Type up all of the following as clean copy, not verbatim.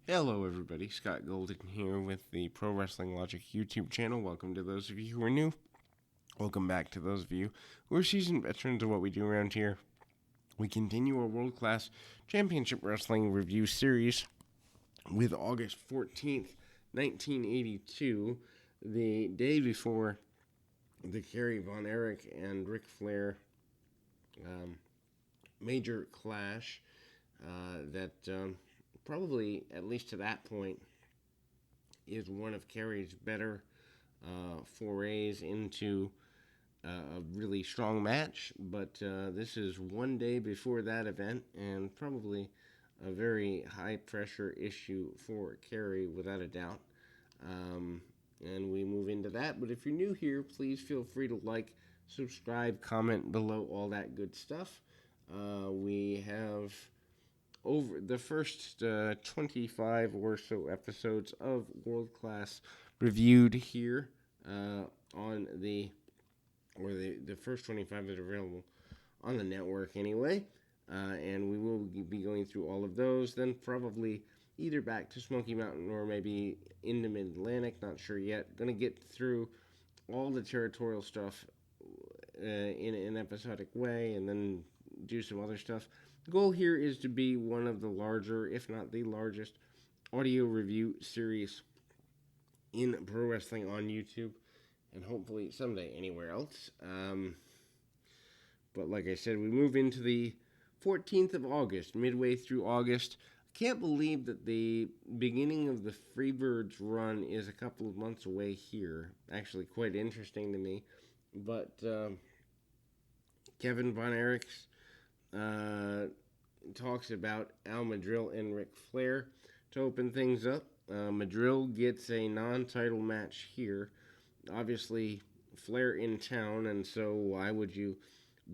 Hello everybody, Scott Golden here with the Pro Wrestling Logic YouTube channel. Welcome to those of you who are new. Welcome back to those of you who are seasoned veterans of what we do around here. We continue our world-class championship wrestling review series with August 14th, 1982, the day before the Kerry Von Erich and Ric Flair major clash that probably, at least to that point, is one of Kerry's better forays into a really strong match. But this is one day before that event, and probably a very high-pressure issue for Kerry, without a doubt. And we move into that. But if you're new here, please feel free to like, subscribe, comment below, all that good stuff. We have over the first 25 or so episodes of World Class reviewed here on the first 25 that are available on the network anyway. And we will be going through all of those, then probably either back to Smoky Mountain or maybe into Mid-Atlantic, not sure yet. Going to get through all the territorial stuff in an episodic way, and then do some other stuff. The goal here is to be one of the larger, if not the largest, audio review series in pro wrestling on YouTube, and hopefully someday anywhere else. But like I said, we move into the 14th of August, midway through August. I can't believe that the beginning of the Freebirds run is a couple of months away here. Actually, quite interesting to me. But Kevin Von Erich's talks about Al Madrill and Ric Flair to open things up. Madrill gets a non-title match here. Obviously, Flair in town, and so why would you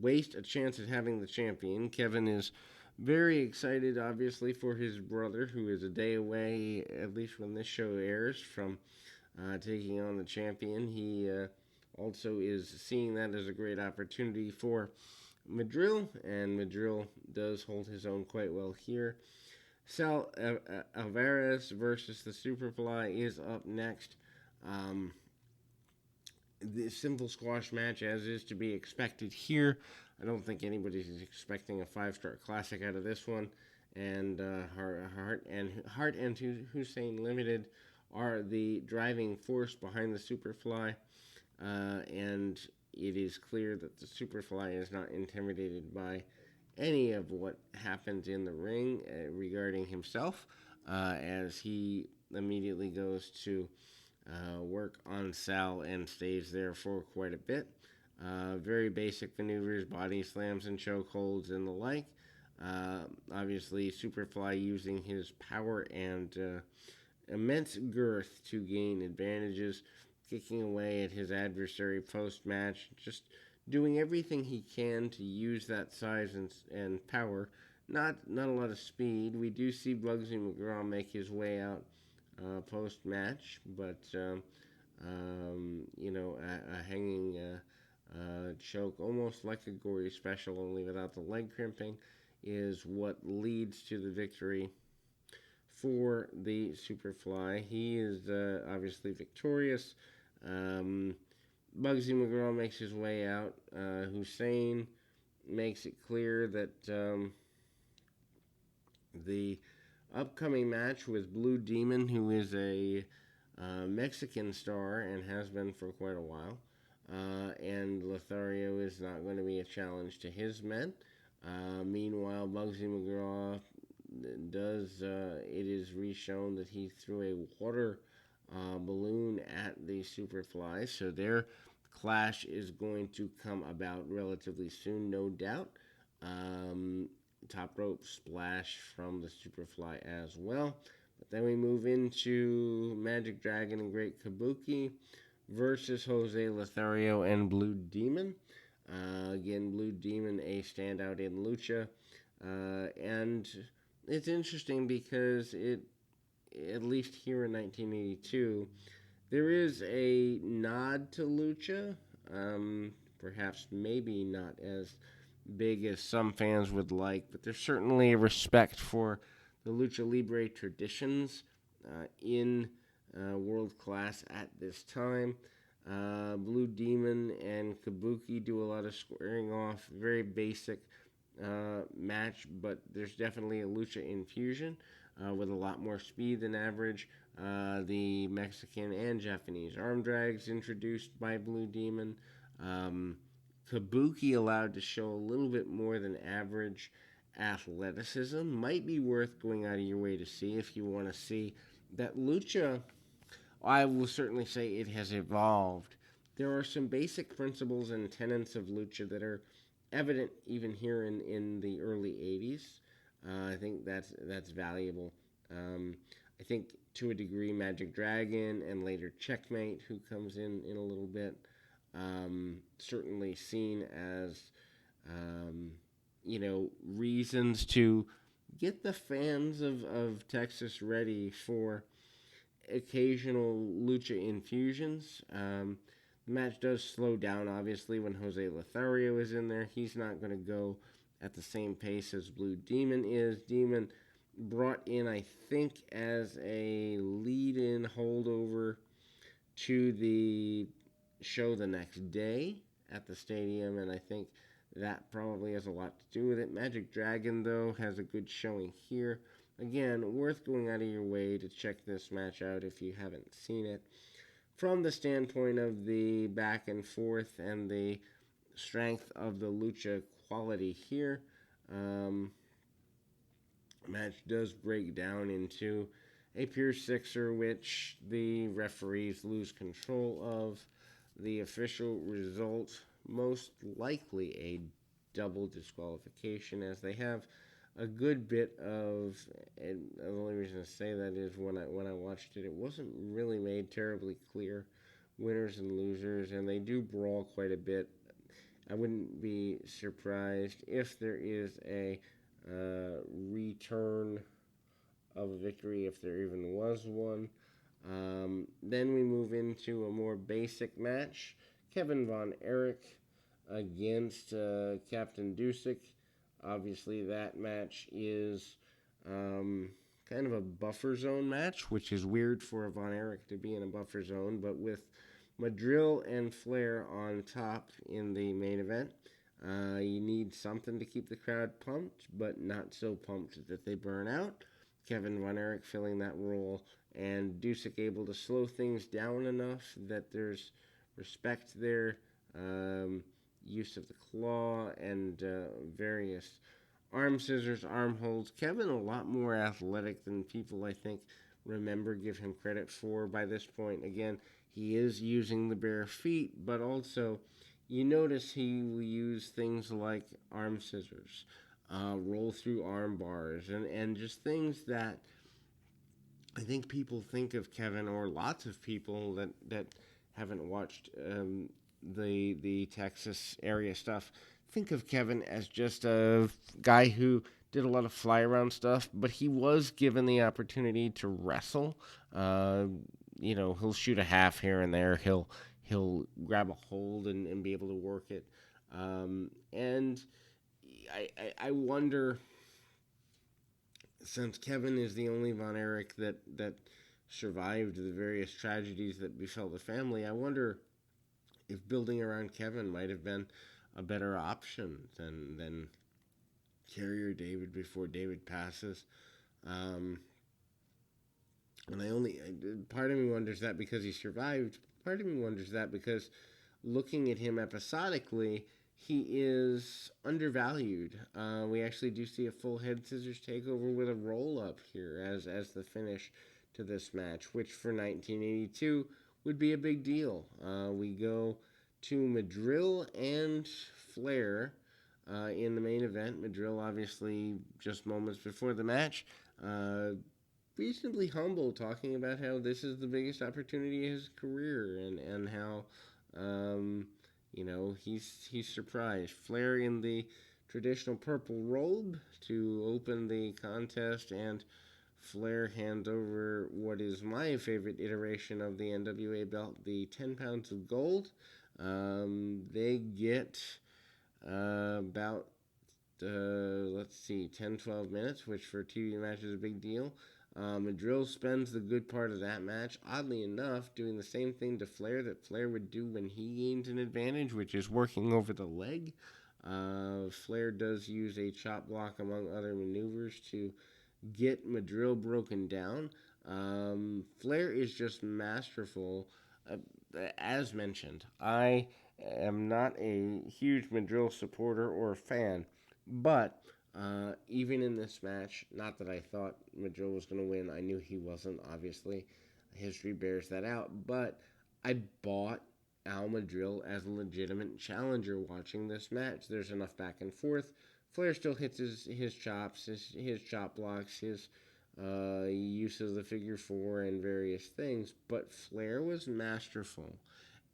waste a chance at having the champion? Kevin is very excited, obviously, for his brother, who is a day away, at least when this show airs, from taking on the champion. He also is seeing that as a great opportunity for Madrill, and Madrill does hold his own quite well here. Sal Alvarez versus the Superfly is up next. The simple squash match, as is to be expected here. I don't think anybody's expecting a 5-star classic out of this one. And Hart and Hussein Limited are the driving force behind the Superfly. And it is clear that the Superfly is not intimidated by any of what happens in the ring regarding himself, as he immediately goes to work on Sal and stays there for quite a bit. Very basic maneuvers, body slams and chokeholds and the like. Obviously, Superfly using his power and immense girth to gain advantages, kicking away at his adversary post-match, just doing everything he can to use that size and power. Not a lot of speed. We do see Bugsy McGraw make his way out post-match, but a hanging choke, almost like a gory special, only without the leg crimping, is what leads to the victory for the Superfly. He is obviously victorious. Bugsy McGraw makes his way out. Hussein makes it clear that the upcoming match with Blue Demon, who is a Mexican star and has been for quite a while, and Lothario is not going to be a challenge to his men. Meanwhile, Bugsy McGraw does, it is re-shown that he threw a water balloon at the Superfly, so their clash is going to come about relatively soon, no doubt. Top rope splash from the Superfly as well. But then we move into Magic Dragon and Great Kabuki versus Jose Lothario and Blue Demon. Again, Blue Demon a standout in Lucha. And it's interesting because at least here in 1982, there is a nod to Lucha. Perhaps maybe not as big as some fans would like, but there's certainly a respect for the Lucha Libre traditions in world class at this time. Blue Demon and Kabuki do a lot of squaring off, very basic match, but there's definitely a lucha infusion with a lot more speed than average. The Mexican and Japanese arm drags introduced by Blue Demon. Um, Kabuki allowed to show a little bit more than average athleticism. Might be worth going out of your way to see if you want to see that lucha. I will certainly say it has evolved. There are some basic principles and tenets of lucha that are evident even here in the early 80s. I think that's valuable. I think to a degree, Magic Dragon and later Checkmate, who comes in a little bit, certainly seen as reasons to get the fans of Texas ready for occasional lucha infusions. The match does slow down, obviously, when Jose Lothario is in there. He's not going to go at the same pace as Blue Demon is. Demon brought in, I think, as a lead-in holdover to the show the next day at the stadium, and I think that probably has a lot to do with it. Magic Dragon, though, has a good showing here. Again, worth going out of your way to check this match out if you haven't seen it. From the standpoint of the back and forth and the strength of the lucha quality here, match does break down into a pure sixer, which the referees lose control of. The official result, most likely a double disqualification, as they have a good bit of, and the only reason to say that is when I watched it, it wasn't really made terribly clear winners and losers, and they do brawl quite a bit. I wouldn't be surprised if there is a return of a victory, if there even was one. Then we move into a more basic match. Kevin Von Erich against Captain Dusek. Obviously, that match is kind of a buffer zone match, which is weird for a Von Erich to be in a buffer zone, but with Madrill and Flair on top in the main event, you need something to keep the crowd pumped, but not so pumped that they burn out. Kevin Von Erich filling that role, and Dusek able to slow things down enough that there's respect there. Use of the claw and various arm scissors, arm holds. Kevin a lot more athletic than people, I think, give him credit for by this point. Again, he is using the bare feet, but also you notice he will use things like arm scissors, roll through arm bars, and just things that I think people think of Kevin, or lots of people that haven't watched the Texas area stuff, think of Kevin as just a guy who did a lot of fly around stuff, but he was given the opportunity to wrestle. He'll shoot a half here and there. He'll grab a hold and be able to work it. And I wonder, since Kevin is the only Von Erich that survived the various tragedies that befell the family, I wonder if building around Kevin might have been a better option than Carrier David before David passes. And part of me wonders that because he survived. Part of me wonders that because looking at him episodically, he is undervalued. We actually do see a full head scissors takeover with a roll up here as the finish to this match, which for 1982 would be a big deal. We go to Madrill and Flair in the main event. Madrill, obviously, just moments before the match, reasonably humble, talking about how this is the biggest opportunity of his career and how, he's surprised. Flair in the traditional purple robe to open the contest, and Flair hands over what is my favorite iteration of the NWA belt, the 10 pounds of gold. They get about let's see, 10, 12 minutes, which for a TV match is a big deal. Madrill spends the good part of that match, oddly enough, doing the same thing to Flair that Flair would do when he gains an advantage, which is working over the leg. Flair does use a chop block, among other maneuvers, to get Madrill broken down. Flair is just masterful. Uh, as mentioned, I am not a huge Madrill supporter or fan, but even in this match, not that I thought Madrill was going to win, I knew he wasn't, obviously. History bears that out, but I bought Al Madrill as a legitimate challenger watching this match. There's enough back and forth. Flair still hits his chops, his chop blocks, his use of the figure four and various things, but Flair was masterful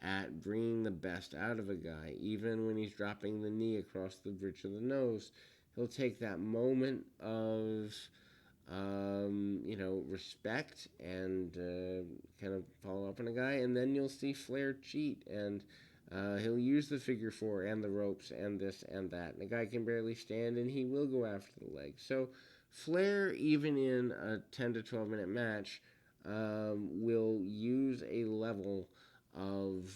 at bringing the best out of a guy, even when he's dropping the knee across the bridge of the nose. He'll take that moment of, respect and kind of follow up on a guy, and then you'll see Flair cheat, and he'll use the figure four and the ropes and this and that. And the guy can barely stand, and he will go after the leg. So Flair, even in a 10 to 12 minute match, will use a level of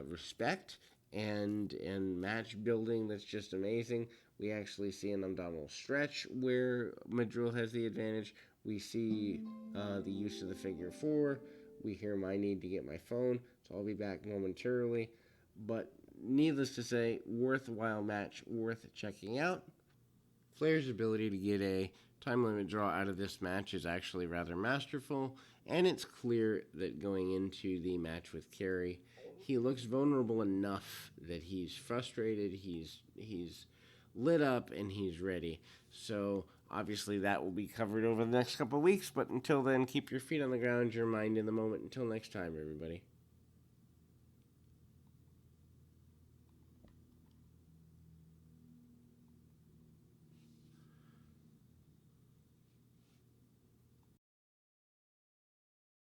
respect and match building that's just amazing. We actually see an abdominal stretch where Madrill has the advantage. We see the use of the figure four. We hear my need to get my phone, so I'll be back momentarily. But needless to say, worthwhile match, worth checking out. Flair's ability to get a time limit draw out of this match is actually rather masterful, and it's clear that going into the match with Kerry, he looks vulnerable enough that he's frustrated, he's lit up, and he's ready. So obviously that will be covered over the next couple of weeks, but until then, keep your feet on the ground, your mind in the moment. Until next time, everybody.